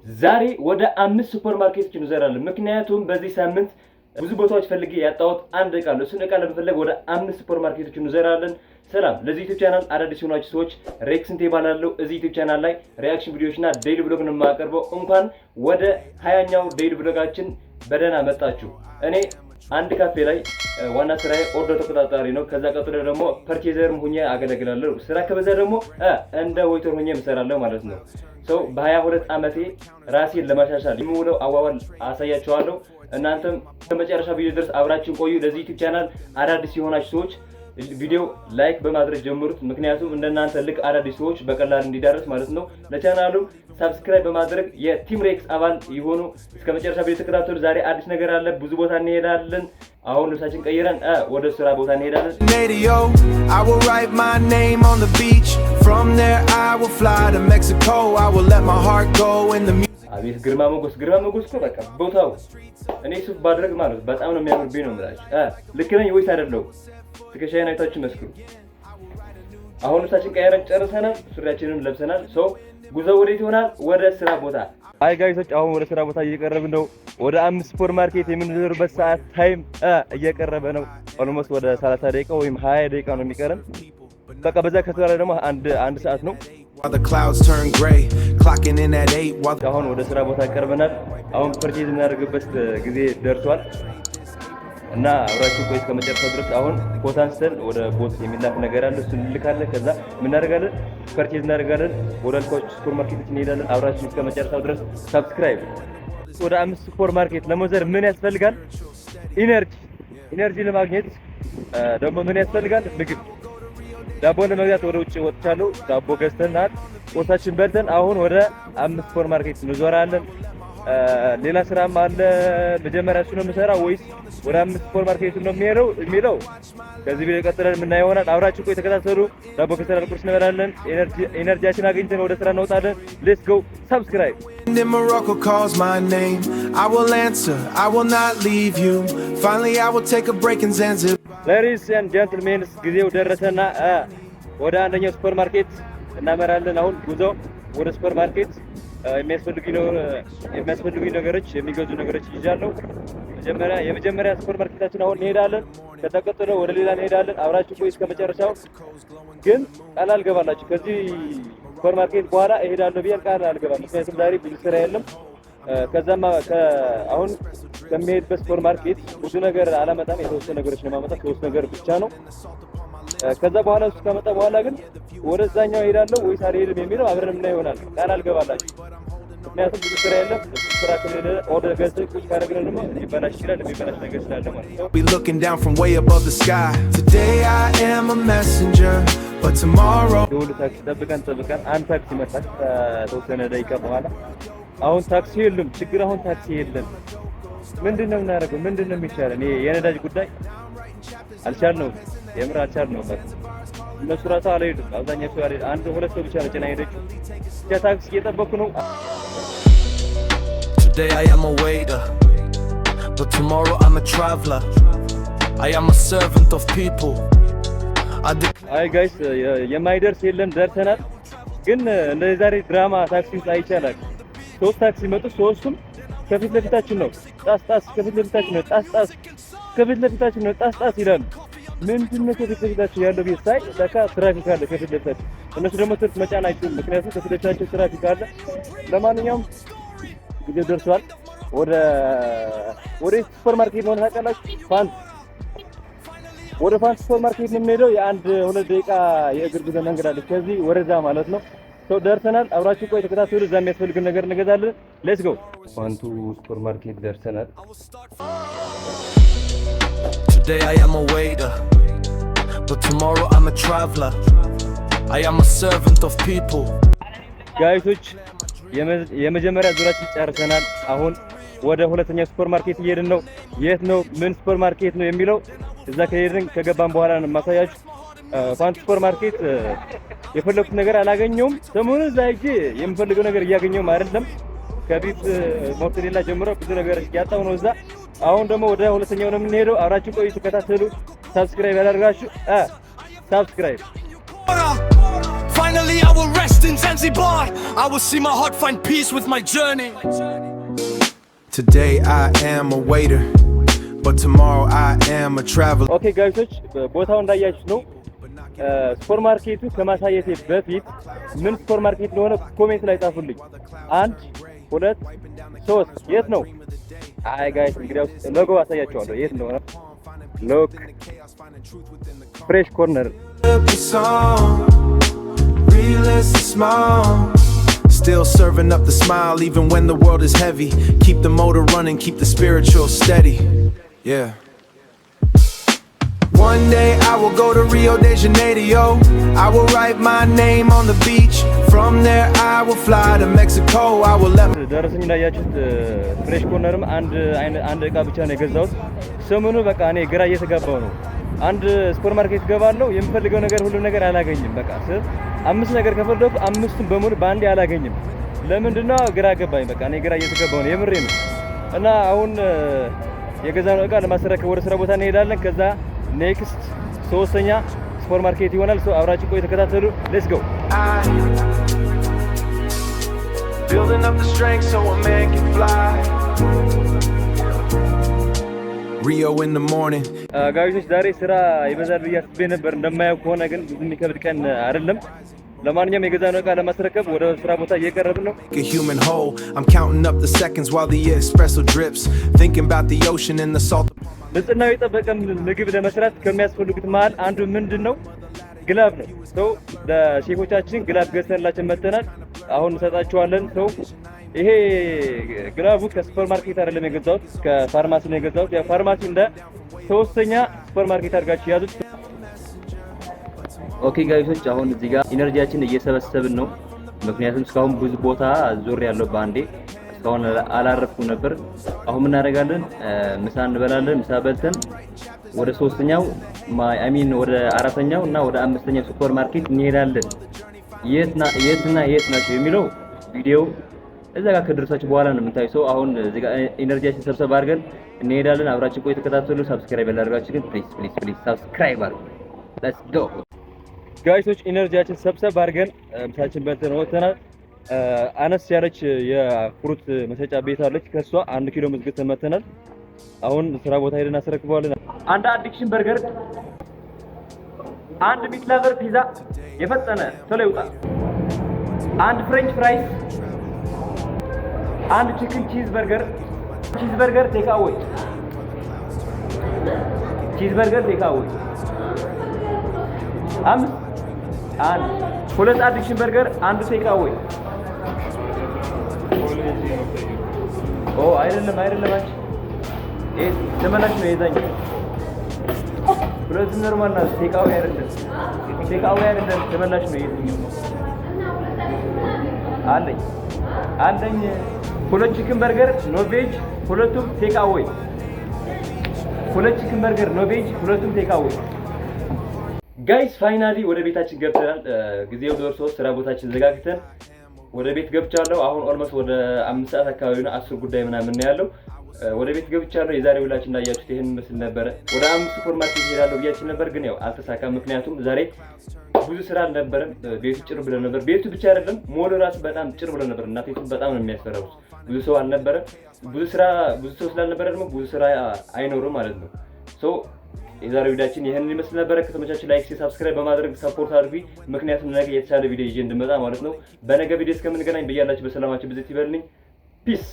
ዛሬ ወደ 5 ሱፐርማርኬቶች እንዘራለን። ምክንያቱም በዚህ ሳምንት ብዙ ቦታዎች ፈልጌ ያጣሁት አንድ እቃ ነው። እሱን እቃ ለመፈለግ ወደ 5 ሱፐርማርኬቶች እንዘራለን። ሰላም፣ ለዚህ ዩቲዩብ ቻናል አዳዲስ የሆናችሁ ሰዎች ሬክስንቴ ባላለው እዚህ ዩቲዩብ ቻናል ላይ ሪአክሽን ቪዲዮዎችና ዴይሊ ብሎግ ነው የማቀርበው። እንኳን ወደ 20ኛው ዴይሊ ብሎጋችን በደህና መጣችሁ። እኔ አንድ ካፌ ላይ ዋና ስራዬ ኦርደር ተቆጣጣሪ ነው። ከዛ ቀጥሎ ደግሞ ፐርቼዘርም ሆኜ አገለግላለሁ። ስራ ከበዛ ደግሞ እንደ ዌይተር ሆኜ እሰራለሁ ማለት ነው። ሰው በ22 ዓመቴ ራሴን ለማሻሻል የምውለው አዋዋል አሳያችኋለሁ። እናንተም ከመጨረሻ ቪዲዮ ድረስ አብራችሁን ቆዩ። ለዚህ ዩቲዩብ ቻናል አዳዲስ የሆናችሁ ሰዎች ቪዲዮ ላይክ በማድረግ ጀምሩት። ምክንያቱም እንደናንተ ልክ አዳዲስ ሰዎች በቀላል እንዲዳረስ ማለት ነው። ለቻናሉ ሰብስክራይብ በማድረግ የቲም ሬክስ አባል ይሆኑ። እስከ መጨረሻ ቪዲዮ ተከታተሉ። ዛሬ አዲስ ነገር አለ። ብዙ ቦታ እንሄዳለን። አሁን ልብሳችን ቀይረን ወደ ስራ ቦታ እንሄዳለን። I will write my name on the beach. From there I will fly to Mexico. I will let my heart go in the አቤት ግርማ ሞገስ እኮ በቃ ቦታው እኔ ሱፍ ባድረግ ማለት በጣም ነው የሚያምርብኝ ነው የምላችሁ። ልክ ነኝ ወይስ አይደለሁም? ትከሻዬን አይታችሁ መስክሩ። አሁን ልብሳችን ቀይረን ጨርሰናል። ሱሪያችንንም ለብሰናል። ጉዞ ወዴት ይሆናል? ወደ ስራ ቦታ። አይ ጋይሶች፣ አሁን ወደ ስራ ቦታ እየቀረብን ነው። ወደ 5 ሱፐር ማርኬት የምንዞርበት ሰዓት ታይም እየቀረበ ነው። ኦልሞስት ወደ 30 ደቂቃ ወይም 20 ደቂቃ ነው የሚቀረን። በቃ በዛ ከተባለ ደግሞ አንድ ሰዓት ነው። አሁን ወደ ስራ ቦታ ቀርበናል። አሁን ፐርቼዝ የምናደርግበት ጊዜ ደርሷል እና አብራችሁ ቆይ እስከ መጨረሻው ድረስ። አሁን ኮታ አንስተን ወደ ቦት የሚላክ ነገር አለ፣ እሱን እንልካለን። ከዛ ምን እናደርጋለን? ፐርቼዝ እናደርጋለን። ወደ ሱፐር ማርኬቶች እንሄዳለን። አብራችሁ እስከ መጨረሻው ድረስ ሰብስክራይብ። ወደ 5 ሱፐር ማርኬት ለመዘር ምን ያስፈልጋል? ኢነርጂ ለማግኘት ደግሞ ምን ያስፈልጋል? ምግብ። ዳቦ ለመግዛት ወደ ውጭ ወጥቻለሁ። ዳቦ ገዝተናል። ቁርሳችን በልተን አሁን ወደ 5 ሱፐር ማርኬት እንዞራለን። ሌላ ስራም አለ። መጀመሪያ እሱ ነው የምሰራው ወይስ ወደ 5 ሱፐር ማርኬት ነው የሚለው ከዚህ ቪዲዮ ቀጥለን የምናየው ይሆናል። አብራችሁ ቆይ ተከታተሉ። ዳቦ ገዝተናል፣ ቁርስ እንበላለን። ኢነርጂያችን አግኝተን ወደ ስራ እንወጣለን። ሌትስ ጎ ሰብስክራይብ። In Morocco calls my name, I will answer, I will not leave you. Finally I will take a break in Zanzibar. Ladies and gentlemen, ጊዜው ደረሰና ወደ አንደኛው ሱፐር ማርኬት እናመራለን። አሁን ጉዞ ወደ ሱፐር ማርኬት የሚያስፈልጉኝ ነገሮች የሚገዙ ነገሮች ይዣለሁ። የመጀመሪያ ሱፐር ማርኬታችን አሁን እንሄዳለን። ከተቀጥሎ ወደ ሌላ እንሄዳለን። አብራችሁ ቆይ እስከ መጨረሻው። ግን ቃል አልገባላችሁ ከዚህ ሱፐር ማርኬት በኋላ እሄዳለሁ ብዬ ቃል አልገባም። ምክንያቱም ዛሬ ብዙ ስራ የለም። ከዛማ አሁን ከሚሄድበት ሱፐር ማርኬት ብዙ ነገር አላመጣም። የተወሰኑ ነገሮች ነው የማመጣው። 3 ነገር ብቻ ነው። ከዛ በኋላ እሱ ከመጣ በኋላ ግን ወደዛኛው እሄዳለሁ ወይስ አልሄድም የሚለው አብረን የምናየው ይሆናል። ቃል አልገባላችሁ ምክንያቱም ብዙ ስራ የለም። ስራ ከሌለ ኦርደር ገዝተን ቁጭ ካደረግን ደግሞ ሊበላሽ ይችላል። የሚበላሽ ነገር ስላለ ማለት ነው። We looking down from way above the sky. Today I am a messenger, but tomorrow ሁሉ ታክሲ ጠብቀን አንድ ታክሲ መጣ ከተወሰነ ደቂቃ በኋላ። አሁን ታክሲ የለም። ችግር አሁን ታክሲ የለም። ምንድነው የምናደርገው? ምንድነው የሚሻለን? የነዳጅ ጉዳይ አልቻልነውም። የምር አልቻልነውም። እነሱ ራሱ አልሄዱም። አብዛኛው ሰው አልሄድም። 1-2 ሰው ብቻ ነው ጭና ሄደችው። ታክሲ እየጠበኩ ነው። Today I am a waiter, but tomorrow I'm a traveler. I am a servant of people. አይ ጋይስ የማይደርስ የለም፣ ደርሰናል። ግን እንደዚህ ዛሬ ድራማ ታክሲ ውስጥ አይቻላል። 3 ታክሲ መጡ። 3ቱም ከፊት ለፊታችን ነው። ጣስ ከፊት ለፊታችን ነው። ጣስ ከፊት ለፊታችን ነው። ጣስ ይላሉ። ምንድነው ከፊት ለፊታችን ያለው? ቤት ሳይ ለካ ትራፊክ አለ ከፊት ለፊታችን። እነሱ ደግሞ ትርፍ መጫን አይችሉም፣ ምክንያቱም ከፊት ለፊታቸው ትራፊክ አለ። ለማንኛውም ጊዜው ደርሷል። ወደ ሱፐር ማርኬት ነው ታውቃላችሁ። ወደ ፋንት ሱፐር ማርኬት ነው የምንሄደው። የ1-2 ደቂቃ የእግር ጉዞ መንገድ አለ ከዚህ ወደዛ ማለት ነው። ደርሰናል። አብራችሁ ቆይ ተከታተሉ። እዛ የሚያስፈልግን ነገር እንገዛለን። ሌትስ ጎ። ፋንቱ ሱፐር ማርኬት ደርሰናል። Today I am a waiter, but tomorrow I'm a traveler. I am a servant of people. ጋይሶች የመጀመሪያ ዙራችን ጨርሰናል። አሁን ወደ ሁለተኛው ሱፐር ማርኬት እየሄድን ነው። የት ነው? ምን ሱፐር ማርኬት ነው የሚለው እዛ ከገባን በኋላ ነው የማሳያችሁ። ፋንቱ ሱፐር ማርኬት የፈለኩት ነገር አላገኘውም። ሰሞኑን እዛ ሂጄ የምፈልገው ነገር እያገኘውም አይደለም። ከቢፍ ሞተሬላ ጀምሮ ብዙ ነገር እያጣው ነው እዛ። አሁን ደግሞ ወደ ሁለተኛው ነው የምንሄደው። አብራችሁ ቆዩ፣ ተከታተሉ። ሰብስክራይብ ያደርጋችሁ ሰብስክራይብ Finally I will rest in Zanzibar. I will see my heart find peace with my journey. Today I am a waiter, but tomorrow I am a traveler. ኦኬ ጋይሶች ቦታው እንዳያችሁት ነው። ሱፐር ማርኬቱ ከማሳየቴ በፊት ምን ሱፐር ማርኬት እንደሆነ ኮሜንት ላይ ጻፉልኝ። 1 2 3 የት ነው? አይ ጋይስ እንግዲያው ሎጎ አሳያችኋለሁ የት እንደሆነ። ሎክ ፍሬሽ ኮርነር Still serving up the smile even when the world is heavy. Keep the motor running, keep the spiritual steady. Yeah. One day I will go to Rio de Janeiro. I will write my name on the beach. From there I will fly to Mexico. I will let ደረሰኝ እንዳያችሁት ፍሬሽ ኮርነርም አንድ እቃ ብቻ ነው የገዛሁት። ሰሞኑ በቃ እኔ ግራ እየተጋባው ነው። አንድ ሱፐር ማርኬት ገባለሁ የምፈልገው ነገር ሁሉ ነገር አላገኝም። በቃ 5 ነገር ከፈለኩ 5ቱን በሙሉ በአንዴ አላገኝም። ለምንድነው ግራ ገባኝ። በቃ እኔ ግራ እየተጋባው ነው የምሬ ነው። እና አሁን የገዛነው እቃ ለማስረከብ ወደ ስራ ቦታ እንሄዳለን። ከዛ ኔክስት 3ኛ ሱፐር ማርኬት ይሆናል። አብራችሁ ቆይ ተከታተሉ። ሌትስ ጎ building up the strength so a man can fly. Rio in the morning. ጋይሶች ዛሬ ስራ ይበዛል ብዬ አስቤ ነበር። እንደማያውቅ ከሆነ ግን ብዙ የሚከብድ ቀን አይደለም። ለማንኛውም የገዛነው እቃ ለማስረከብ ወደ ስራ ቦታ እየቀረብን ነው። A human whole. I'm counting up the seconds while the espresso drips. Thinking about the ocean and the salt. ንጽህናው የጠበቀ ምግብ ለመስራት ከሚያስፈልጉት መሃል አንዱ ምንድነው? ግላብ ነው። ሰው ለሼፎቻችን ግላብ ገዝተንላቸው መተናል። አሁን እንሰጣቸዋለን። ሰው ይሄ ግላቡ ከሱፐር ማርኬት አይደለም የገዛሁት፣ ከፋርማሲ ነው የገዛሁት። ያ ፋርማሲ እንደ 3ኛ ሱፐር ማርኬት አድርጋችሁ ያዙት። ኦኬ ጋይሶች አሁን እዚህ ጋር ኢነርጂያችን እየሰበሰብን ነው። ምክንያቱም እስካሁን ብዙ ቦታ ዙር ያለው ባንዴ እስካሁን አላረፍኩም ነበር። አሁን ምን እናደርጋለን? ምሳ እንበላለን። ምሳ በልተን ወደ 3ኛው ወደ 4ኛው እና ወደ 5ኛው ሱፐር ማርኬት እንሄዳለን። የትና የት ናቸው የሚለው ቪዲዮ እዛ ጋር ከደረሳችሁ በኋላ ነው የምታዩ። ሰው አሁን እዚህ ጋር ኢነርጂያችን ሰብሰብ አድርገን እንሄዳለን። አብራችሁ ቆይ ተከታተሉ። ሰብስክራይብ ያላደረጋችሁ ግን ፕሊዝ ሰብስክራይብ አድርጉ። ሌትስ ጎ ጋይሶች። ኢነርጂያችን ሰብሰብ አድርገን ምሳችን በልተን ወጥተናል። አነስ ያለች የፍሩት መሸጫ ቤት አለች። ከሷ 1 ኪሎ ምግብ ተመተናል። አሁን ስራ ቦታ ሄደን አስረክበዋለን። አንድ አዲክሽን በርገር፣ አንድ ሚት ላቨር ፒዛ የፈጠነ ቶሎ ይውጣ፣ አንድ ፍሬንች ፍራይስ፣ አንድ ቺክን ቺዝ በርገር ቴክ አዌይ፣ ቺዝ በርገር ቴክ አዌይ፣ 2 አዲክሽን በርገር፣ 1 ቴክ አዌይ። ኦ አይደለም አንቺ ተመላሽ ነው የዛኛው። 2 ኖርማል ነው። ቴክ አዌይ አይደለም ተመላሽ ነው የዛኛው። አለኝ 2 ቺክን በርገር ኖ ቬጅ፣ 2ቱም ቴክ አዌይ። 2 ቺክን በርገር ኖ ቬጅ፣ 2ቱም ቴክ አዌይ። ጋይስ ፋይናሊ ወደ ቤታችን ገብተናል። ጊዜው ደርሶ ስራ ቦታችን ዘጋግተን ወደ ቤት ገብቻለሁ። አሁን ኦልሞስት ወደ 5 ሰዓት አካባቢ ነው፣ 10 ጉዳይ ምናምን ነው ያለው። ወደ ቤት ገብቻለሁ። የዛሬ ውላችን እንዳያችሁት ይሄን መስል ነበር። ወደ 5 ሱፐር ማርኬት ሄዳለሁ ብያችን ነበር፣ ግን ያው አልተሳካም። ምክንያቱም ዛሬ ብዙ ስራ አልነበረም። ቤቱ ጭር ብሎ ነበር። ቤቱ ብቻ አይደለም ሞሉ ራሱ በጣም ጭር ብሎ ነበር። እናቴቱ በጣም ነው የሚያስፈራው። ብዙ ሰው አልነበረ። ብዙ ሰው ስላልነበረ ደግሞ ብዙ ስራ አይኖርም ማለት ነው። ሶ የዛሬው ቪዲዮአችን ይሄንን ይመስል ነበር። ከተመቻችሁ ላይክ፣ ሰብስክራይብ በማድረግ ሰፖርት አድርጉ። ምክንያቱም ነገ የተሻለ ቪዲዮ ይዤ እንድመጣ ማለት ነው። በነገ ቪዲዮ እስከምንገናኝ በያላችሁ በሰላማችሁ ብዝት ይበልልኝ። ፒስ